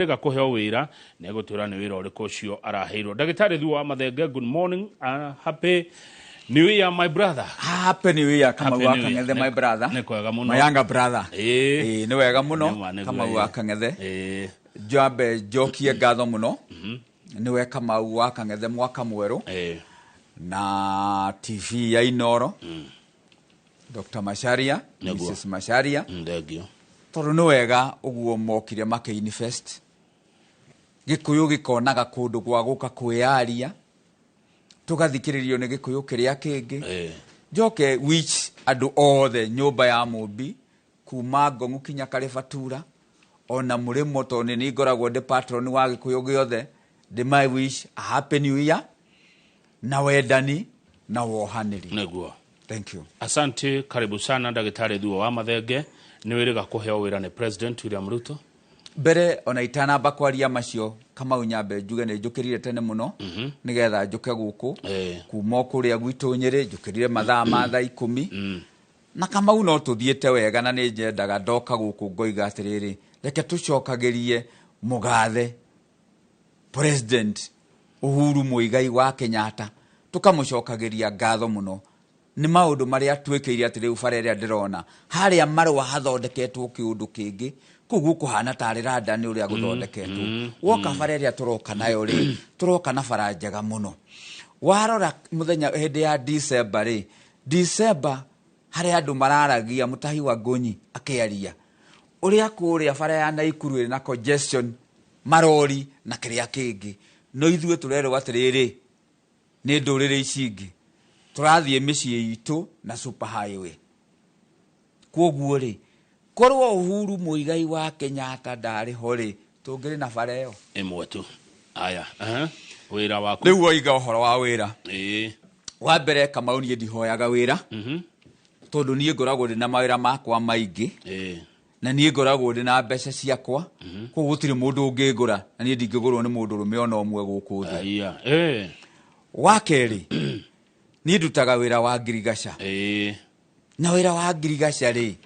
Rega kuheo wira nego twira ni wira uri kocio araheirwo. Dr.Thuo wa Mathenge, good morning and happy New Year, my brother. Happy New Year, kama wakang'ethe, my brother. My younger brother. Ni wega muno, kama wakang'ethe. Jambe jokie ngatho muno. Ni wega kama wakang'ethe mwaka mweru. Na TV ya Inoro. Dr. Masharia, Mrs. Masharia. Ndegio. Toro ni wega uguo mokire makeunifest. Gikuyu gikonaga kundu gwa guka kwiaria. Tugathikiririo ni gikuyu kiria kingi. Joke which andu othe nyumba ya mumbi kuma Ngong'u kinya Karibatura ona murimo toni ni ngoragwo de patron wa gikuyu giothe. They my wish a happy new year na wendani na wohaniri. Neguo. Thank you. Asante, karibu sana Dr.Thuo wa Mathenge. Ni wiriga kuheo wira ni President William Ruto. Bere ona itana bakwaria macio kama unyambe njuge ne njukirire tene muno nigetha njuke guku kuma kuria gwitu Nyeri njukirire mathaa ma thaa 10 na kama uno tuthiete wega na ni njendaga ndoka guku ngoiga atiriri reke tucokagirie mugathe President Uhuru Muigai wa Kenyatta tukamucokagiria ngatho muno ni maundu maria twikire atiriu farere ndirona haria marwa hathondeketwo kiundu kingi kugu kuhana tari rada ni uria guthondeketwo woka farere turoka nayo ri turoka na faranjaga muno warora muthenya hende ya December haria andu mararagia mutahi wa Ngonyi akiaria uria kuria fara ya Naikuru na congestion marori na kiria kingi no ithue turero atiriri ni ndurire icingi turathie micii itu na super highway koguo ri korwo Uhuru Muigai wa Kenyatta ndari hori tungiri na fareo imwe tu aya wira waku riu oiga uhoro wa wira wa mbere kama unie ndihoyaga wira tondu nie ngoragwo ndina mawira makwa maingi na nie ngoragwo ndina mbeca ciakwa koguo gutiri mundu ungigura na nie ndingigurwo ni mundu rume ona omwe guku thi wa keri nie ndutaga wira wa ngirigaca na wira wa ngirigaca ri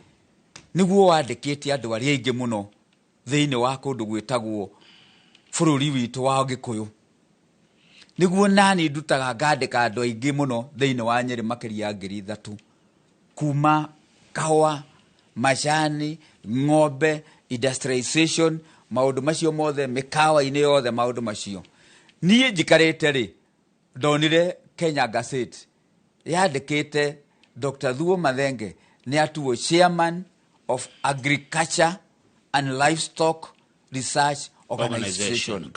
niguo wandikite andu aria ingi muno thiini wa kundu gwitagwo bururi witu wa Gikuyu niguo nani ndutaga ngandika andu aingi muno thiini wa Nyeri makiria 3,000 kuma kahwa macani ng'ombe industrialization maundu macio mothe mikawa-ini yothe maundu macio nie njikarite ri ndonire Kenya Gazette yandikite Dr.Thuo Mathenge ni atuo chairman of Agriculture and Livestock Research Organization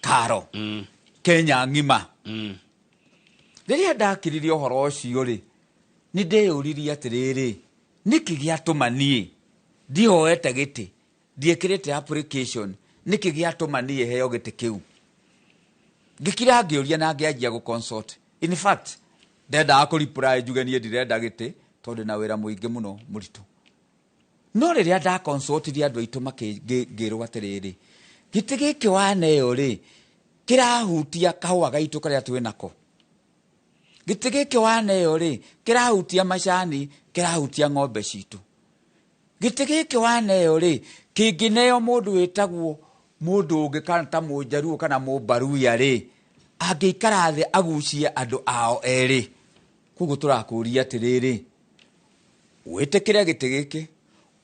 Karo Kenya ngima riria ndakiririe uhoro ucio ri ni ndeyuririe atiriri niki giatuma nie ndihoete giti ndiekirite application niki giatuma nie heo giti kiu ngikira ngiuria na ngianjia gu consult. In fact ndenda ku reply njuge nie ndirenda giti tondu na wira muingi muno muritu no riria nda consult ria andu aitu makingirwa atiriri giti giki waneyo ri kirahutia kahwa gaitu karia twinako giti giki waneyo ri kirahutia macani kirahutia ng'ombe citu giti giki waneyo ri kingineo mundu witagwo mundu ungikana ta Munjaruo kana Mumbaruya ri angiikara thi agucie andu ao eri kugu turakuria atiriri witikire giti giki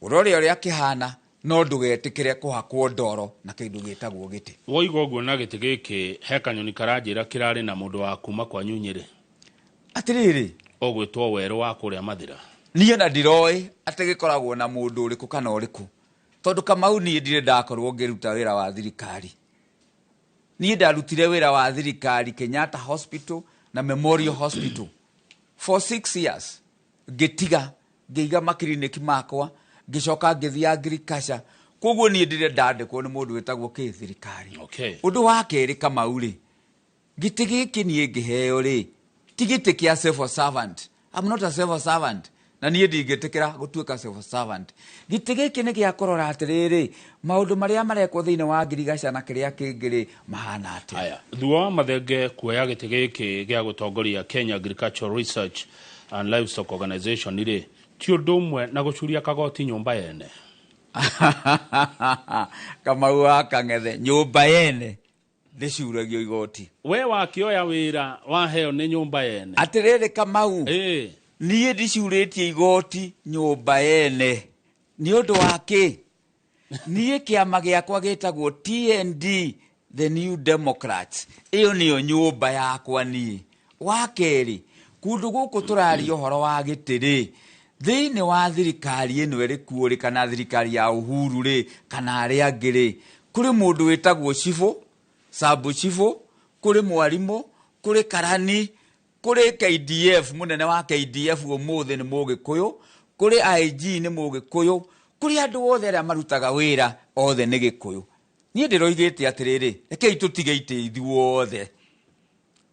urore uria kihana no ndugetikire kuhakwo ndoro na kindu gitagwo giti woigo guo na giti giki hekanyoni karanjira kirari na mundu wa kuma kwa Nyunyiri atiriri ogwitwo weru wa kuria Mathira nie na ndiroi atigikoragwo na mundu uriku kana uriku tondu Kamau nie ndire ndakorwo ngiruta wira wa thirikari nie ndarutire wira wa thirikari Kenyatta Hospital na Memorial Hospital for 6 years gitiga ngiiga makiriniki makwa ngicoka ngithia agriculture koguo nie ndire ndandikwo ni mundu witagwo thirikari undu wa keri Kamau ri giti giki nie ngiheo ri tigiti kia civil servant. I'm not a civil servant na nie ndingitikira gutuika civil servant giti giki ni gia kurora atiriri maundu maria marekwo thiini wa ngirigaca na kiria kingiri mahana ati aya Thuo Mathenge kuoya giti giki gia gutongoria Kenya Agricultural Research and Livestock Organization ri ti undu umwe na gucuria kagoti nyumba yene Kamau wa Kang'ethe nyũmba yene ndĩcuragio igoti. We wakĩoya wĩra waheo nĩ nyũmba yene. Atĩrĩrĩ Kamau, niĩ ndicurĩtie igoti nyũmba yene nĩ ũndũ wa kĩ? Niĩ kĩama gĩakwa gĩtagwo TND, the New Democrats. Ĩyo nĩyo nyũmba yakwa niĩ. Wa kerĩ, kũndũ gũkũ tũraria ũhoro wa gĩtĩ-rĩ, thĩinĩ wa thirikari ĩno ĩrĩ kuo kana thirikari ya Uhuru-rĩ kana arĩa angĩ-rĩ, kũrĩ mũndũ wĩtagwo cibũ, sabu cibũ, kũrĩ mwarimũ, kũrĩ karani, kũrĩ KDF, mũnene wa KDF ũmũthĩ nĩ Mũgĩkũyũ, kũrĩ IG nĩ Mũgĩkũyũ, kũrĩ andũ othe arĩa marutaga wĩra othe nĩ Gĩkũyũ. Niĩ ndĩroigĩte atĩrĩrĩ, rekei tũtige itĩ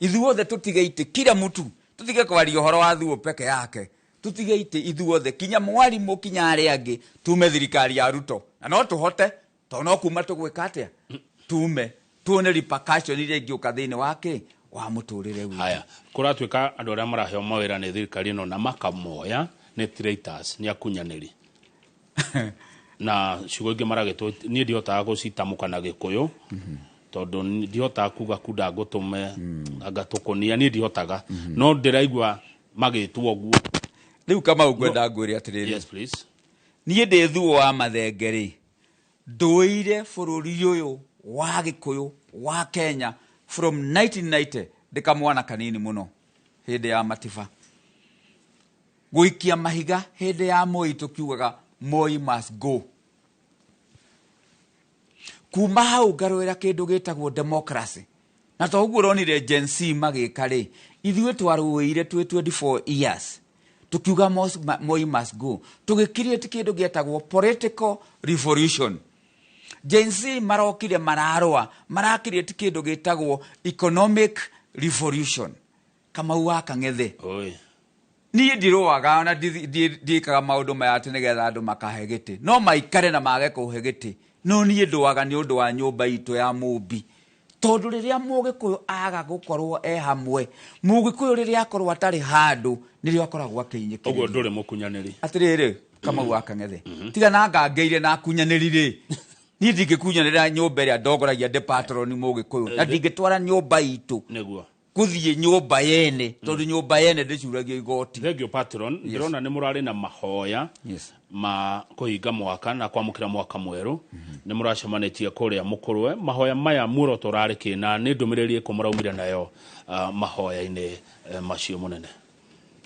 ithuothe tũtige itĩ, kila mtu tutige kwaria ũhoro wa Thuo peke yake, tutige itĩ ithuothe, kinya mwarimũ kinya arĩa angĩ tume thirikari ya Ruto, na no tũhote tondũ no kuma tũgwĩka atĩa tume tuone repercussion iria ingĩũka thĩinĩ wake wa mũtũrĩre witũ. Haya, kũratuĩka andũ arĩa maraheo mawĩra nĩ thirikari ĩno na makamoya nĩ traitors, nĩ akunyanĩri. Na ciugo ingĩ maragĩtwo niĩ ndihotaga gũcitamũka na Gĩkũyũ tondũ ndihotaga kuga kunda ngũtũme agatũkũnia, niĩ ndihotaga no ndĩraigua magĩtwo ũguo. Rĩu Kamau ngwenda ngwĩre atĩrĩrĩ. Yes please. Niĩ ndĩ Thuo wa Mathenge-rĩ, ndũire bũrũri ũyũ wa Gĩkũyũ wa Kenya from 1990 ndĩkamwana kanini mũno hĩndĩ ya Matiba, gũikia mahiga hĩndĩ ya Moi tũkiugaga Moi must go. Kuma hau ngarũĩra kĩndũ gĩtagwo democracy, na to ũguo ũronire Gen Z magĩka-rĩ, ithuĩ twarũĩire twĩ 24 years tukiuga Moi must go, tũgĩcreate kĩndũ gĩtagwo political revolution. Gen Z marokire mararũa, maracreate kĩndũ gĩtagwo economic revolution. Kamau wa Kang'ethe, niĩ ndirũaga na ndiĩkaga maũndũ maya atĩ nĩgetha andũ makahe gĩtĩ, no maikare na mage kũhe gĩtĩ, no niĩ ndũaga nĩ ũndũ wa nyũmba itũ ya Mũmbi, tondũ rĩrĩa Mũgĩkũyũ aga gũkorwo hamwe, Mũgĩkũyũ rĩrĩa akorwo atarĩ handũ nĩrĩo akoragwo akĩinyĩkĩrĩria. Ũguo ndũrĩ mũkunyanĩri. Atĩrĩrĩ Kamau wa Kang'ethe, tiga na ngangĩire na kunyanĩri-rĩ, niĩ ndingĩkunyanĩra nyũmba ĩrĩa ndongoragia ndepatron Mũgĩkũyũ, na ndingĩtwara nyũmba itũ nĩguo gũthiĩ nyũmba yene, tondũ nyũmba yene ndĩcuragio igoti. Thengio patron, ndĩrona nĩ mũrarĩ na mahoya ma kũhinga mwaka na kwamũkĩra mwaka mwerũ, nĩ mũracemanĩtie kũrĩa Mũkũrwe. Mahoya maya muoroto rarĩ kĩ na nĩ ndũmĩrĩri ĩkũ mũraumire nayo mahoya-inĩ macio mũnene?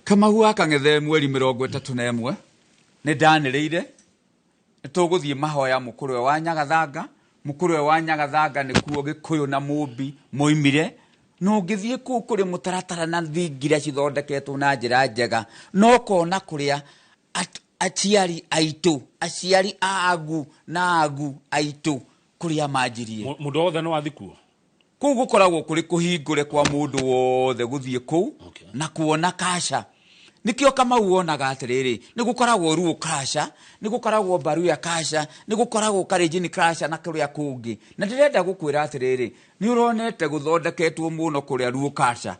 Kamau wa Kang'ethe, mweri 31 nĩ ndanĩrĩire nĩ tũgũthiĩ mahoya Mũkũrwe wa Nyagathanga. Mũkũrwe wa Nyagathanga nĩkuo Gĩkũyũ na Mũmbi moimire, no ngĩthiĩ kũu kũrĩ mũtaratara na thingira cithondeketwo na njĩra njega, no kona kũrĩa aciari aitũ, aciari agu na agu aitũ kũrĩa manjirie. Mũndũ wothe no athikuo kũu gũkoragwo kũrĩ kũhingũre kwa mũndũ wothe gũthiĩ kũu na kuona kasha. Nikĩo Kamau wonaga atĩrĩrĩ, nĩ gũkoragwo Ruo kasha, nĩ gũkoragwo Baruya kasha, nĩ gũkoragwo Kalenjin kasha na kũrĩa kũngĩ. Na ndĩrenda gũkwĩra atĩrĩrĩ, nĩ ũronete gũthondeketwo mũno kũrĩa Ruo kasha.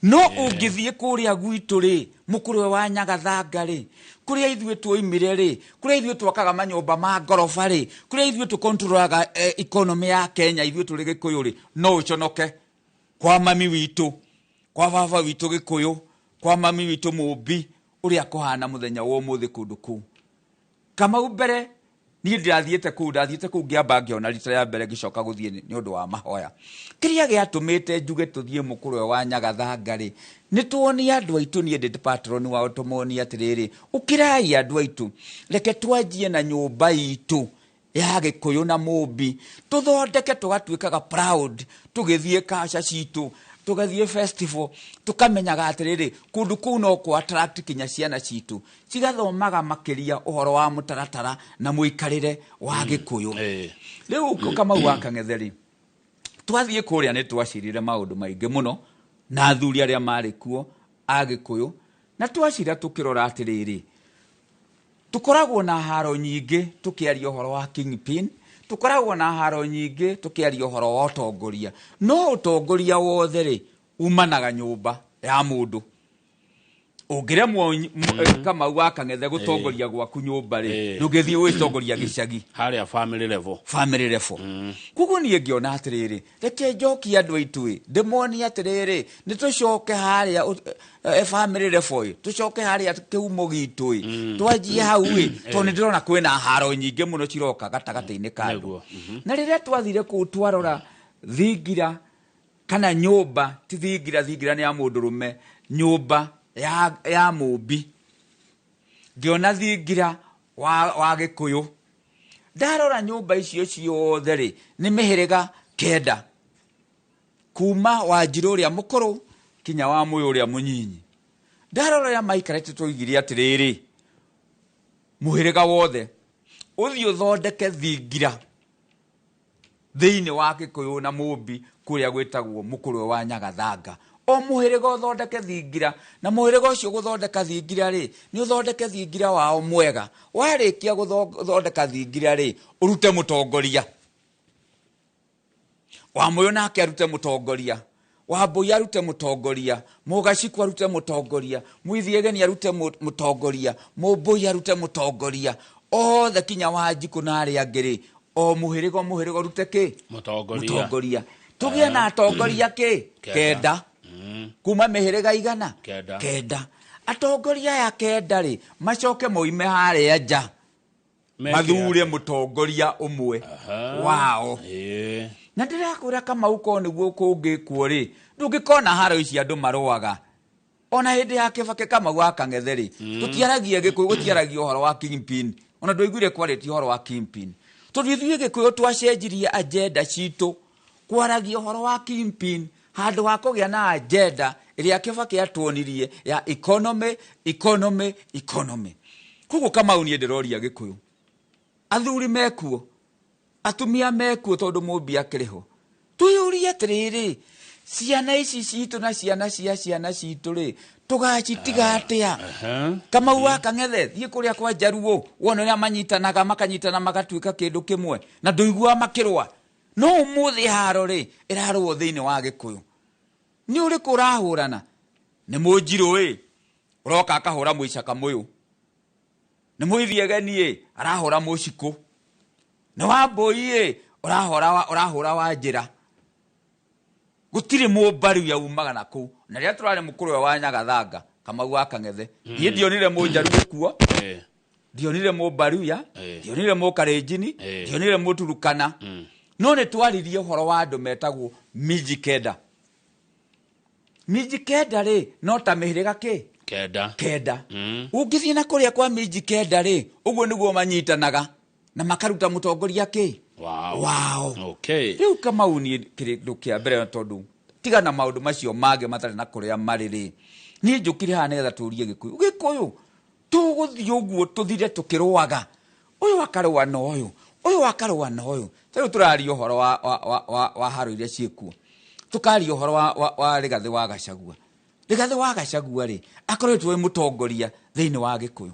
No ũngĩthiĩ kũrĩa gwitũ-rĩ, Mũkũrwe wa Nyagathanga-rĩ, kũrĩa ithuĩ tuoimire-rĩ, kũrĩa ithuĩ twakaga manyũmba ma ngoroba-rĩ, kũrĩa ithuĩ tũkontrolaga economy ya Kenya, ithuĩ tũrĩ Gĩkũyũ-rĩ, no ũconoke kwa mami witũ, kwa baba witũ Gĩkũyũ, kwa mami witũ Mũmbi, ũrĩa kũhana mũthenya wa ũmũthĩ kũndũ kũu. Kamau mbere niĩ ndathiĩte kũu ngĩamba ngĩona rita ya mbere ngĩcoka gũthiĩ nĩ ũndũ wa mahoya. Kĩrĩa gĩatũmĩte njuge tũthiĩ Mũkũrwe wa Nyagathanga-rĩ, nĩ tuonia andũ aitũ, niĩ ndĩ patron wao, tũmonia atĩrĩrĩ, ũkĩrai andũ aitũ, reke twanjie na nyũmba itũ ya Gĩkũyũ na Mũmbi, tũthondeke tũgatuĩkaga proud, tũgĩthiĩ kasha citũ, tũgathiĩ festival, tũkamenyaga atĩrĩrĩ, kũndũ kũu no kũ attract kinya ciana citũ, cigathomaga makĩria ũhoro wa mũtaratara na mũikarĩre wa Gĩkũyũ. Rĩu Kamau wa Kang'ethe-rĩ, twathiĩ kũrĩa nĩ twacirire maũndũ maingĩ mũno na athuri arĩa marĩ kuo a Gĩkũyũ, na twacira tũkĩrora atĩrĩrĩ, tũkoragwo na haro nyingĩ tũkĩaria ũhoro wa kingpin, tũkoragwo na haro nyingĩ tũkĩaria ũhoro wa ũtongoria, no ũtongoria wothe-rĩ umanaga nyũmba ya mũndũ. Ũngĩremwo Kamau wa Kang'ethe gũtongoria gwaku nyũmba rĩ, ndũngĩthiĩ gwĩtongoria gĩcagi harĩa family level. Family level. Kuguo niĩ ngĩona atĩrĩrĩ, reke njokie andũ aitũ ndĩmonie atĩrĩrĩ, nĩ tũcoke harĩa family level, tũcoke harĩa kĩhumo gitũ twanjie hau tondũ nĩ ndĩrona kwĩna haro nyingĩ mũno ciroka gatagatĩ-inĩ ka andũ. Na rĩrĩa twathire kũu twarora thingira kana nyũmba, ti thingira nĩ ya mũndũrũme, nyũmba ya mũmbi, ngĩona thingira wa Gĩkũyũ. Ndarora nyũmba icio ciothe rĩ, nĩ mĩhĩrĩga 9, kuma Wanjirũ ũrĩa mũkũrũ kinya wa Mũyũ ũrĩa mũnyinyi. Ndarora ya maikarĩte tũigire atĩrĩrĩ, mũhĩrĩga wothe ũthiĩ ũthondeke thingira thĩinĩ wa Gĩkũyũ na mũmbi kũrĩa gwĩtagwo Mũkũrwe wa Nyagathanga. O mũhĩrĩga ũthondeke thingira, na mũhĩrĩga ũcio gũthondeka thingira rĩ, nĩ ũthondeke thingira wao mwega. Warĩkia gũthondeka thingira rĩ, ũrute mũtongoria. Wa Mũyũ nake arute mũtongoria, wa Mbũi arute mũtongoria, Mũgaciku arute mũtongoria, Mũithiegeni arute mũtongoria, Mũmbũi arute mũtongoria, othe kinya Wanjikũ na arĩa angĩ rĩ, o mũhĩrĩga ũrute kĩ? Mũtongoria. Tũgĩe na atongoria kĩ? 9. Kuma mĩhĩrĩga igana? 9. Atongoria ya 9 rĩ, macoke moime harĩa nja, mathure mũtongoria ũmwe wao. Na ndĩrakwĩra Kamau ko nĩguo kũngĩkwo rĩ, ndũngĩkona haro ici andũ marũaga. Ona hĩndĩ ya Kĩbakĩ Kamau wa Kang'ethe rĩ, tũtiaragia Gĩkũyũ, gũtiaragia ũhoro wa Kingpin. Ona ndũiguire kwarĩtie ũhoro wa Kingpin. Tondũ ithuĩ Gĩkũyũ twacenjirie agenda citũ kwaragia ũhoro wa Kingpin, handũ ha kũgĩa na agenda ĩrĩa Kĩbakĩ atuonirie ya economy. Kuguo Kamau niĩ ndĩroria Gĩkũyũ, athuri mekuo, atumia mekuo tondũ mũmbi akĩrĩ ho. Twĩyũrie atĩrĩrĩ, ciana ici citũ na ciana cia ciana citũ rĩ, tũgacitiga atĩa? Kamau wa Kang'ethe, thiĩ kũrĩa kwa Njaruo, wona ũrĩa manyitanaga makanyitana magatuĩka kĩndũ kĩmwe, na ndũigua makĩrũa. No ũmũthĩ haro rĩ, ĩrarũo thĩinĩ wa Gĩkũyũ. Nĩ ũrĩkũ ũrahũrana? Nĩ Mũnjirũ ũroka akahũra Mũicaka Mũyũ. Nĩ Mũithiegeni arahũra Mũcikũ. Nĩ wa Mbũi ũrahũra Wanjĩra. Gũtirĩ mũmbaru yaumaga na kũu. Na rĩrĩa tũrarĩ Mũkũrwe wa Nyagathanga, Kamau wa Kang'ethe, niĩ ndionire Mũnjaruo kuo, ndionire Mũmbaruya, ndionire Mũkalenjin, ndionire Mũturukana. No nĩ twaririe ũhoro wa andũ metagwo miji 9. Miji 9 rĩ, no ta mĩhĩrĩga kĩ? 9. Ũngĩthiĩ na kũrĩa kwa miji 9 rĩ, ũguo nĩguo manyitanaga na makaruta mũtongoria kĩ? Wow. Rĩu Kamau niĩ kĩrĩndũ kĩa mbere tondũ tiga na maũndũ macio mangĩ matarĩ na kũrĩa marĩ rĩ, niĩ njũkire haha nĩgetha tũrie Gĩkũyũ tũgũthiĩ ũguo tũthire tũkĩrũaga, ũyũ akarũa na ũyũ, ũyũ akarũa na ũyũ. Rĩu tũraria ũhoro wa haro iria ciĩkuo, tũkaria ũhoro wa Rigathĩ wa Gachagua. Rigathĩ wa Gachagua rĩ, akoretwo wĩ mũtongoria thĩinĩ wa Gĩkũyũ,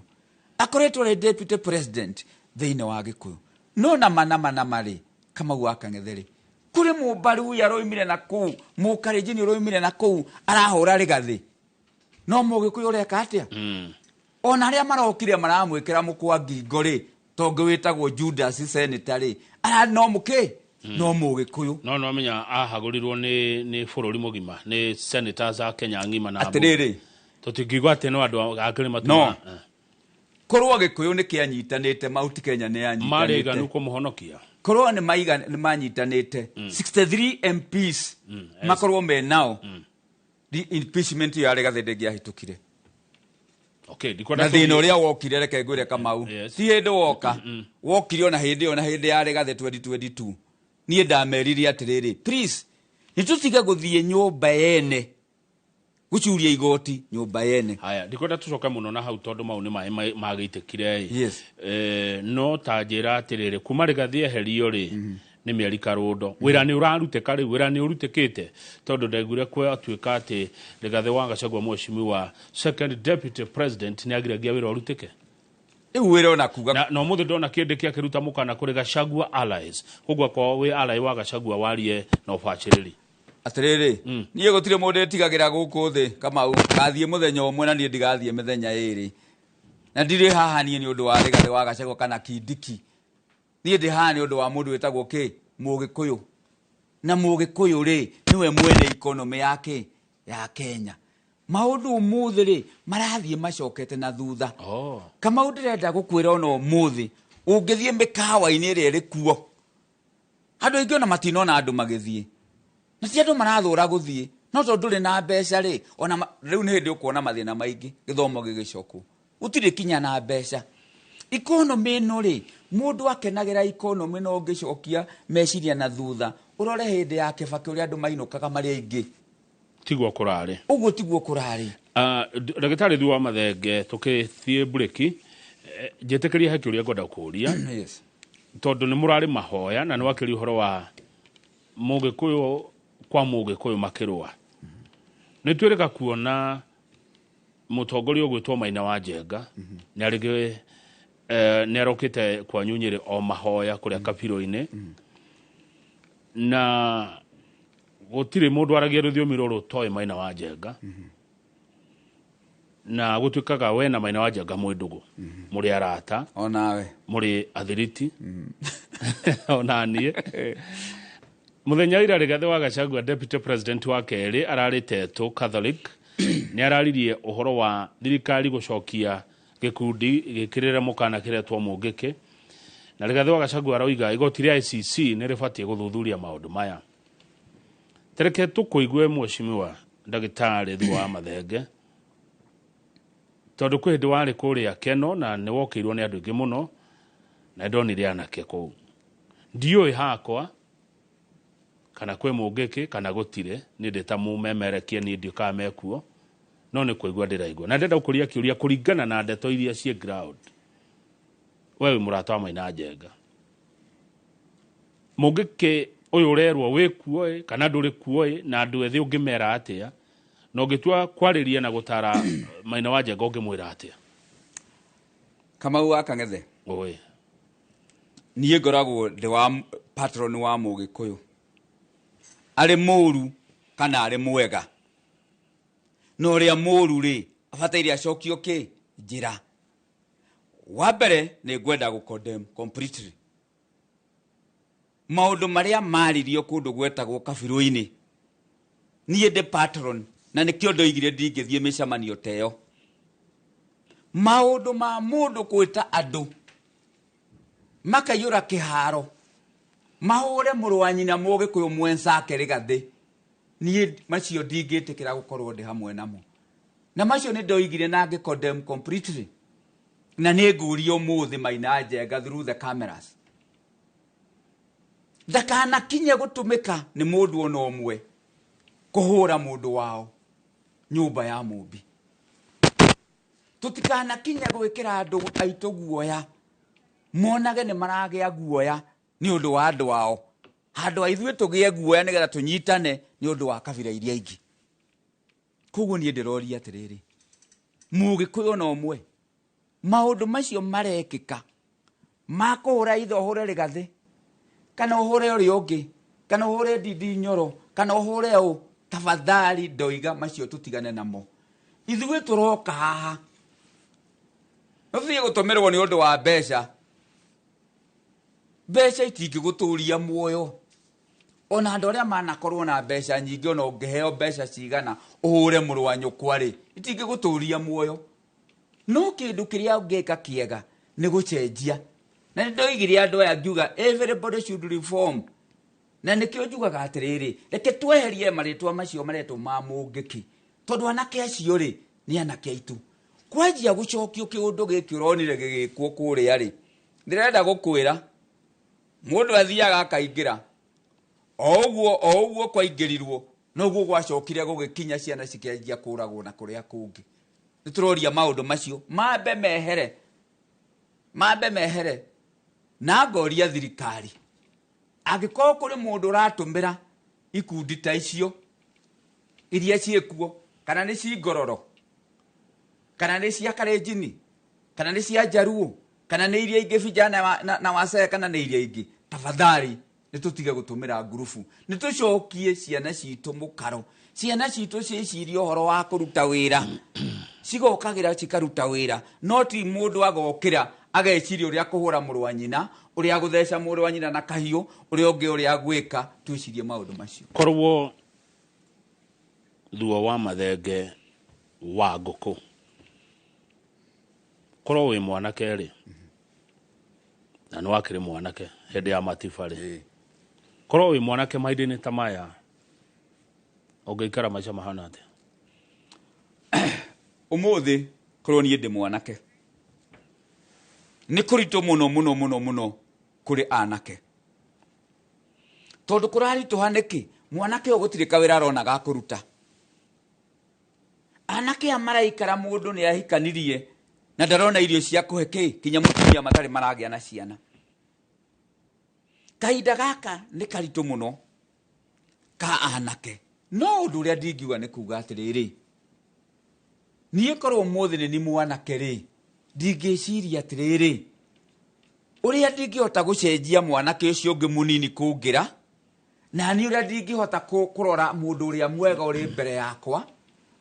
akoretwo wĩ deputy president thĩinĩ wa Gĩkũyũ. No nama rĩ, Kamau wa Kang'ethe rĩ, kũrĩ Mũmbaruya aroimire na kũu, Mũkalenjin aroimire na kũu arahũra Rigathĩ. No Mũgĩkũyũ ũreka atĩa? Ona arĩa marokire maramwĩkĩra mũkwa ngingo rĩ, tongo wĩtagwo Judas Senator rĩ, no mũkĩ? No Mũgĩkũyũ. No menya ahagũrirwo nĩ bũrũri mũgima, nĩ senators a Kenya ng'ima na atĩrĩrĩ, tũtingĩigua atĩ no andũ a Kĩrĩma tu. No korwo Gĩkũyũ nĩ kĩanyitanĩte, Mount Kenya nĩ yanyitanĩte. Marĩ iganu kũmũhonokia. Korwo nĩ manyitanĩte 63 MPs makorwo me nao, impeachment ya Rigathĩ ndĩngĩahĩtũkire. Na thĩna ũrĩa wokire reke ngwĩre Kamau, ti hĩndĩ woka, wokire ona hĩndĩ ya Rigathĩ 2022. Niĩ ndameririe atĩrĩrĩ, please, nĩtũtige gũthiĩ nyũmba yene gũcuria igoti nyũmba yene. Haya, ndikwenda tucoke mũno na hau tondũ mau nĩ maĩ magĩitĩkire. No ta njĩra atĩrĩrĩ, kuma Rigathĩ eherio rĩ, nĩ mĩeri Karũndo. Wĩra nĩ ũrarutĩka rĩu, wĩra nĩ ũrutĩkĩte tondũ ndaiguire kwatuĩka atĩ Rigathĩ wa Gachagua Mheshimiwa second deputy president nĩ agiragia wĩra ũrutĩke. Rĩu wĩra ona kuga na mũthĩ ndona kĩndĩ kĩruta mũkana kũrĩ Gachagua allies. Koguo ko wĩ ally wa Gachagua warie na ũbacĩrĩri. atiriri niĩ gũtirĩ mũndũ ĩtigagĩra gũkũ thĩ Kamau gathiĩ mũthenya ũmwe na niĩ ndigathiĩ mĩthenya ĩrĩ na ndirĩ haha niĩ nĩ ũndũ wa Rigathĩ wa Gachagua kana Kindiki niĩ ndĩ haha nĩ ũndũ wa mũndũ wĩtagwo kĩ Mũgĩkũyũ na Mũgĩkũyũ rĩ niwe mwene economy yake ya Kenya maũndũ ũmũthĩ rĩ marathiĩ macokete na thutha Kamau ndĩrenda gũkwĩra ona ũmũthĩ ũngĩthiĩ mĩkawa-inĩ ĩrĩa ĩrĩ kuo andũ aingĩ ona matinona andũ magĩthiĩ na ti andũ marathũra gũthiĩ no tondũ ndũrĩ na mbeca rĩ ona rĩu nĩ hĩndĩ ũkuona mathĩna maingĩ gĩthomo gĩgĩcokwo utirĩ kinya na mbeca economy ĩno rĩ mũndũ akenagĩra economy no ũngĩcokia meciria na thutha ũrore hĩndĩ ya Kĩbakĩ ũrĩa andũ mainũkaga marĩ aingĩ tiguo kũrarĩ ũguo tiguo kũrarĩ Ndagĩtarĩ Thuo wa Mathenge tũkĩthiĩ break njĩtĩkĩria he kĩũria ngwenda kũũria tondũ nĩ mũrarĩ mahoya na nĩ wakĩria ũhoro wa Mũgĩkũyũ kwa Mũgĩkũyũ makĩrũa nĩ twĩrĩga kuona mũtongoria ũgwĩtwo Maina wa Njenga nĩ arĩgĩ nĩ arokĩte kwa Nyunyĩrĩ o mahoya kũrĩa kabiro-inĩ na gũtirĩ mũndũ aragia rũthiomi rũrũ toĩ Maina wa Njenga na gũtuĩkaga we na Maina wa Njenga mwĩndũgũ mũrĩ arata onawe mũrĩ athiriti ona niĩ mũthenya ira Rigathĩ wa Gachagua deputy president wa kerĩ ararĩ Tetũ Catholic nĩ araririe ũhoro wa thirikari gũcokia gĩkundi gĩkĩrĩre mũkana kĩretwo Mũngĩkĩ na Rigathĩ wa Gachagua aroiga igoti rĩa ICC nĩ rĩbatiĩ gũthuthuria maũndũ maya tereke tũkũigue mheshimiwa Ndagĩtarĩ Thuo wa Mathenge tondũ kwĩ hĩndĩ warĩ kũrĩa Keno na nĩ wokĩirwo nĩ andũ aingĩ mũno na ndonire anake kũu ndiũĩ hakwa kana kwĩ Mũngĩkĩ kana gũtirĩ nĩ ndĩ ta mũmemerekie nĩ ndiũkaga mekuo no nĩ kũigua ndĩraigua na ndenda gũkũria kĩũria kũringana na ndeto iria ciĩ ground wewe mũrata wa Maina Njenga Mũngĩkĩ ũyũ ũrerwo wĩ kuoĩ kana ndũrĩ kuoĩ na andũ ethĩ ũngĩmera atĩa na ũngĩtua kwarĩria na gũtara Maina wa Njenga ũngĩmwĩra atĩa Kamau wa Kang'ethe niĩ ngoragwo ndĩ wa patron wa Mũgĩkũyũ arĩ mũru kana arĩ mwega no ũrĩa mũru rĩ abataire acokio kĩ njĩra wa mbere nĩ ngwenda gũcondemn completely maũndũ marĩa maririo kũndũ gwetagwo kabirũ-inĩ niĩ ndĩ patron na nĩkĩo ndoigire ndingĩthiĩ mĩcemanio ta ĩyo maũndũ ma mũndũ kwĩta andũ makaiyũra kĩharo mahũre mũrũ wa nyina Mũgĩkũyũ mwenzake Rigathĩ niĩ macio ndingĩtĩkĩra gũkorwo ndĩ hamwe namo na macio nĩ ndoigire na ngĩcondemn completely na nĩ ngũria ũmũthĩ Maina Njenga through the cameras ndakanakinye gũtũmĩka nĩ mũndũ ona ũmwe kũhũra mũndũ wao nyũmba ya mũmbi tũtikanakinye gwĩkĩra andũ aitũ guoya monage nĩ maragĩa guoya nĩ ũndũ wa andũ wao handũ a ithuĩ tũgĩe guoya nĩgetha tũnyitane nĩ ũndũ wa kabira iria ingĩ koguo niĩ ndĩroria atĩrĩrĩ Mũgĩkũyũ ona ũmwe maũndũ macio marekĩka ma kũhũra ithe ũhũre Rigathĩ kana ũhũre ũrĩa ũngĩ kana ũhũre Ndindi Nyoro kana ũhũre ũ tafadhali ndoiga macio tũtigane namo ithuĩ tũroka haha no thiĩ gũtũmĩrwo nĩ ũndũ wa mbeca mbeca itingĩgũtũria muoyo ona andũ arĩa manakorwo na mbeca nyingĩ ona ũngĩheo mbeca cigana ũhũre mũrũ wa nyũkwa rĩ itingĩgũtũria muoyo no kĩndũ kĩrĩa ũngĩka kĩega nĩ gũcenjia na nĩ ndoigire andũ aya ngiuga everybody should reform na nĩkĩo njugaga atĩrĩrĩ reke tweherie marĩtwa macio maretwo ma Mũngĩkĩ tondũ anake acio rĩ nĩ anake aitũ kwanjia gũcokio kĩũndũ gĩkĩ ũronire gĩgĩkwo kũrĩa rĩ ndĩrenda gũkwĩra mũndũ athiaga akaingĩra o ũguo kwaingĩrirwo noguo gwacokire gũgĩkinya ciana cikĩanjia kũragwo na kũrĩa kũngĩ nĩ tũroria maũndũ macio mambe mehere na ngoria thirikari angĩkorwo kũrĩ mũndũ ũratũmĩra ikundi ta icio iria ciĩkuo kana nĩ cingororo kana nĩ cia Kalenjin kana nĩ cia Jaruo kana nĩ iria ingĩ vijana na wasee kana nĩ iria ingĩ tafadhali nĩ tũtige gũtũmĩra ngurubu nĩ tũcokie ciana citũ mũkaro ciana citũ cicirie ũhoro wa kũruta wĩra cigokagĩra cikaruta wĩra no ti mũndũ agokĩra ageciria ũrĩa kũhũra mũrũ wa nyina ũrĩa gũtheca mũrũ wa nyina na kahiũ ũrĩa ũngĩ ũrĩa gwĩka twĩcirie maũndũ macio korwo Thuo wa Mathenge Wanguku korwo wĩ mwanake rĩ na nĩ wakĩrĩ mwanake hĩndĩ ya matiba rĩ korwo wĩ mwanake mahinda-inĩ ta maya ũngĩikara maica mahana atĩa ũmũthĩ korwo niĩ ndĩ mwanake nĩ kũritũ mũno kũrĩ anake tondũ kũraritũha nĩkĩ mwanake ũgũtirĩ kawĩra arona ga kũruta anake amaraikara mũndũ nĩ ahikanirie na ndarona irio cia kũhe kinya mũtumia matarĩ maragĩa na ciana kahinda gaka nĩ karitũ mũno ka anake no ũndũ ũrĩa ndingiuga nĩ kuuga atĩrĩrĩ niĩ korwo ũmũthĩ nĩ ni mwanake rĩ ndingĩciria atĩrĩrĩ ũrĩa ndingĩhota gũcenjia mwanake ũcio ũngĩ mũnini kũngĩra na niĩ ũrĩa ndingĩhota kũrora mũndũ ũrĩa mwega ũrĩ mbere yakwa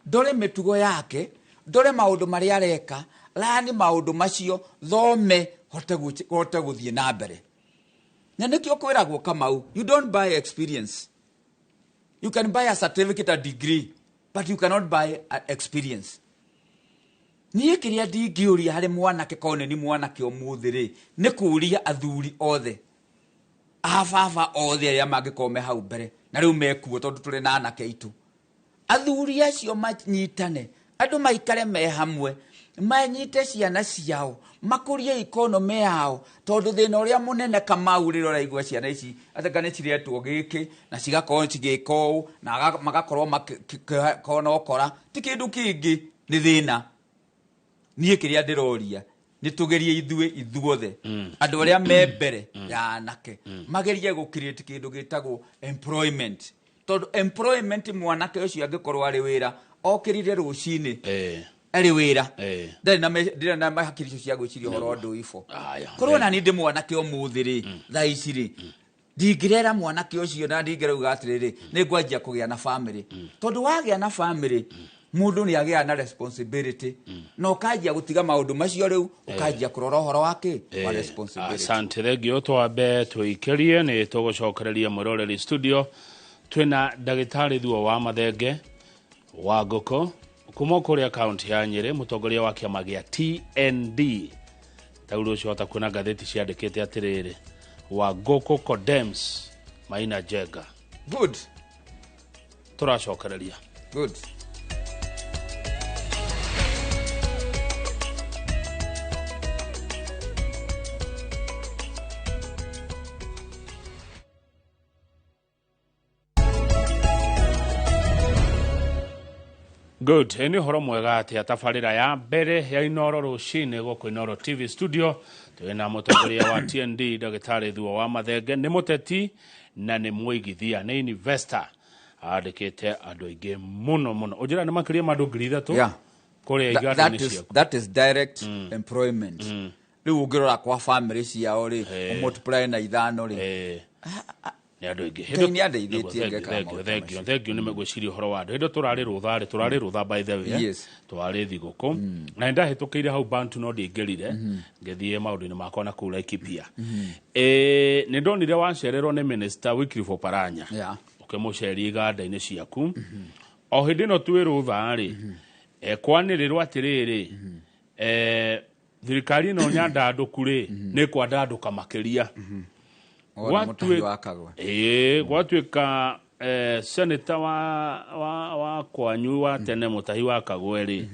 ndore mĩtugo yake ndore maũndũ marĩa areka rani maũndũ macio thome hote gũthiĩ na mbere na nĩkĩo kwĩragwo Kamau you don't buy experience you can buy a certificate a degree but you cannot buy experience niĩ kĩrĩa ndingĩũria harĩ mwanake korwo nĩ mwanake ũmũthĩ rĩ nĩ kũũria athuri othe ababa othe arĩa mangĩkorwo me hau mbere na rĩu mekuo tondũ tũrĩ na anake aitũ athuri acio manyitane andũ maikare me hamwe manyite ciana ciao makũrie economy yao tondũ thĩna ũrĩa mũnene Kamau rĩrĩa ũraigua ciana ici ataka nĩ ciretwo gĩkĩ na cigakorwo cigĩka ũũ na magakorwo makona ũkora ti kĩndũ kĩngĩ nĩ thĩna niĩ kĩrĩa ndĩroria nĩ tũgerie ithuothe andũ arĩa me mbere ya anake magerie gũcreate kĩndũ gĩtagwo employment tondũ employment mwanake ũcio angĩkorwo arĩ wĩra okĩrire rũcinĩ arĩ wĩra ndarĩ na mahakiri icio cia gwĩciria ũhoro ũndũ ifo korwo na niĩ ndĩ mwanake ũmũthĩ rĩ thaa ici rĩ ndingĩrera mwanake ũcio na ndingĩrauga atĩrĩrĩ nĩ ngwanjia kũgĩa na family tondũ wagĩa na family mũndũ nĩ agĩa na responsibility na ũkanjia gũtiga maũndũ macio rĩu ũkanjia kũrora ũhoro wake wa responsibility asante thengio twambe twĩkĩrie nĩ tũgũcokereria mwĩroreri studio twĩna ndagĩtarĩ Thuo wa Mathenge Wanguku kuma kũrĩa kaunti ya Nyĩrĩ mũtongoria wa kĩama gĩa TND tauro ũcio hota kuona ngathĩti ciandĩkĩte atĩrĩrĩ Wanguku condemns Maina Njenga good tũracokereria good Good, eni horo mwega ati atabarĩra ya mbere ya Inoro rũcinĩ gũkũ Inoro TV studio twĩna mũtongoria wa TND ndagĩtarĩ Thuo wa Mathenge nĩ mũteti na nĩ mũigithia nĩ investor andĩkĩte andũ aingĩ mũno ũnjĩra nĩ makĩria mandũ ngiri ithatũ kũrĩa iganda-inĩ ciaku that is direct employment rĩu ũngĩrora kwa family ciao rĩ multiply na ithano rĩ nĩ andũ aingĩ thengio nĩ megwĩciria ũhoro wa andũ hĩndĩ tũrarĩ rũtha by the way twarĩ thigũkũ na nĩndahĩtũkĩire hau Bantu no ndĩngĩrire ngĩthiĩ maũndũ-inĩ makwa na kũu Laikipia nĩ ndonire wacererwo nĩ minister Wycliffe Oparanya ũkĩmũceria iganda-inĩ ciaku o hĩndĩ ĩno twĩ rũtha-rĩ kwanĩrĩrwo atĩrĩrĩ thirikari ĩno nyandandũku-rĩ nĩ kwandandũka makĩria gwatuĩka seneta wa kwanyu wa tene Mũtahi wa Kagwe-rĩ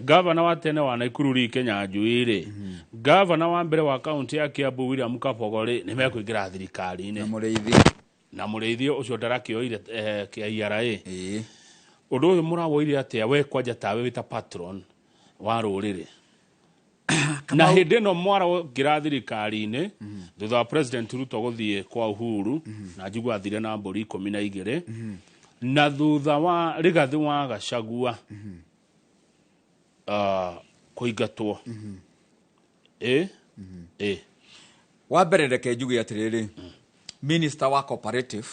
gavana wa tene wa Nakuru Kenyanjui-rĩ gavana wa mbere wa kaunti ya Kiambu William Kabogo-rĩ nĩ mekũingĩra thirikari-inĩ na mũrĩithio ũcio ndarakĩoire KIRA ũndũ ũyũ mũrawoire atĩa we kwanja tawe wĩta patron wa rũrĩrĩ na hĩndĩ ĩno mwara ngĩra thirikari-inĩ thutha wa president Ruto gũthiĩ kwa Uhuru na njigua athire na mbũri 12 na thutha wa Rigathi wa Gachagua kũingatwo wa mbere reke njuge atĩrĩrĩ Minister wa Cooperative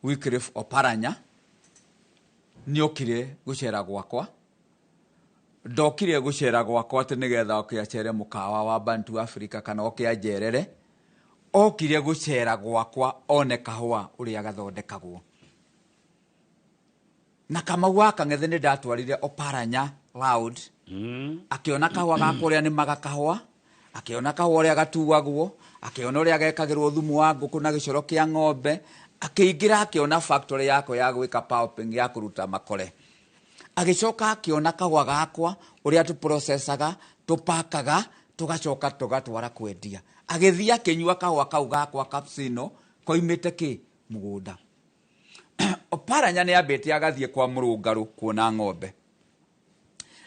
Wycliffe Oparanya niokire gucera gwakwa ndokire gucera gwakwa ati nigetha okiacere mukawa wa Bantu Africa kana okiajerere okire gucera gwakwa one kahua uria gathondekagwo na kama waka ngethe ni ndatwarire Oparanya loud akiona kahua gakwa uria ni magakahua akiona kahua uria gatuwagwo akiona uria gekagirwo thumu wa nguku na gicoro kia ng'ombe akiingira akiona factory yako ya gwika pulping ya kuruta makore agicoka akiona kahua gakwa uria tu processaga tupakaga tugacoka tugatwara kwendia agithia kinyua kahua kau gakwa kapsino koimite ki mugunda Oparanya ni ambete agathie kwa murungaru kuona ng'ombe